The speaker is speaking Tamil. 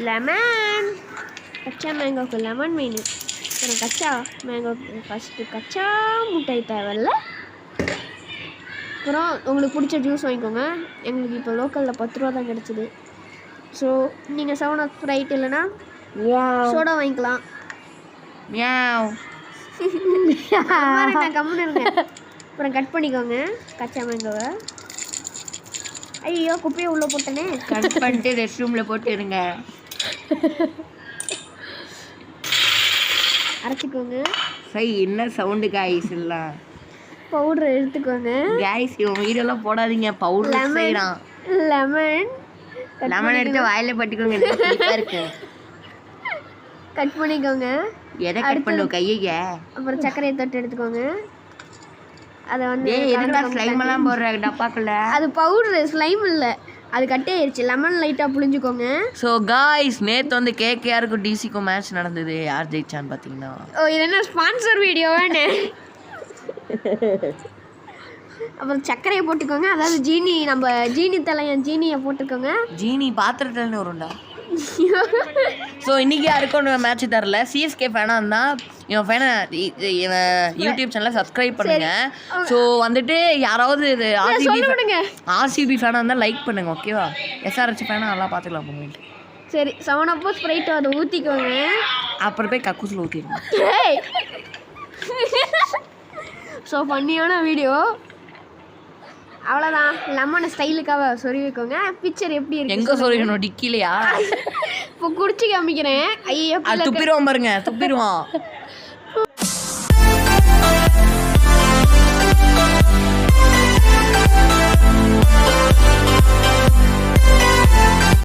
லெமன். கச்சா மேங்கோக்கு லெமன் வேணும். அப்புறம் கச்சா மேங்கோ ஃபஸ்ட்டு கச்சா மிட்டாய் தேவையில்ல. அப்புறம் உங்களுக்கு பிடிச்ச ஜூஸ் வாங்கிக்கோங்க. எங்களுக்கு இப்போ லோக்கலில் 10 ரூபா தான் கிடச்சிது. ஸோ நீங்கள் 7 Up ஸ்ப்ரைட் இல்லைன்னா சோடா வாங்கிக்கலாம். கம்முன்னு இருங்க. அப்புறம் கட் பண்ணிக்கோங்க கச்சா மேங்கோவை. ஐயோ குப்பையை உள்ளே போட்டேனே. கட் பண்ணிட்டு ரெஸ்ட் ரூமில் போட்டு இருங்க. அரைச்சிக்கோங்க. சரி என்ன சவுண்டு காய்ஸ் எல்லாம். பவுடர் எடுத்துக்கோங்க. காய்ஸ் இவன் வீடெல்லாம் போடாதீங்க. பவுடர் செய்யலாம். லெமன் எடுத்து வாயில பட்டுக்கோங்க. இருக்கு கட் பண்ணிக்கோங்க. எதை கட் பண்ணுவோம் கைய. அப்புறம் சர்க்கரையை தொட்டு எடுத்துக்கோங்க. அதை வந்து ஸ்லைம் எல்லாம் போடுற டப்பாக்குள்ள. அது பவுடர் ஸ்லைம் இல்லை, அது கட்டே ஆயிடுச்சு. லெமன் லைட்டாக புளிஞ்சுக்கோங்க. ஸோ காய்ஸ் நேற்று வந்து கேகேஆருக்கும் டிசிக்கும் மேட்ச் நடந்தது. யார் ஜெயிச்சான்னு பார்த்தீங்கன்னா இது என்ன ஸ்பான்சர் வீடியோவானே. அப்புறம் சர்க்கரையை போட்டுக்கோங்க. அதாவது ஜீனி, நம்ம ஜீனி தலையன் ஜீனியை போட்டுக்கோங்க. ஜீனி பாத்திரத்துலன்னு வரும்டா. ஸோ இன்றைக்கி யாருக்கும் மேட்ச் தரல. சிஎஸ்கே ஃபேனாக இருந்தால் இவன் ஃபேனை இவன் யூடியூப் சேனலை சப்ஸ்கிரைப் பண்ணுங்க. ஸோ வந்துட்டு யாராவது இது ஆர்சிபி ஃபேனாக இருந்தால் லைக் பண்ணுங்க. ஓகேவா? எஸ்ஆர்ஹெச் ஃபேனாக நல்லா பார்த்துக்கலாம் போங்க. சரி 7 Up ஸ்ப்ரைட் அதை ஊற்றிக்கோங்க. அப்புறம் போய் கக்கூசில் ஊற்றிடுங்க. ஸோ பண்ணியான வீடியோ அவ்வளோதான். லெமனை ஸ்டைலுக்காக சொருவிக்கோங்க. பிக்சர் எப்படி இருக்கு? எங்கே சொருவிக்கணும்? டிக்கிலையா? இப்போ குடிச்சு காமிக்கிறேன். ஐயோ துப்பிடுவோம் பாருங்க, துப்பிடுவோம்.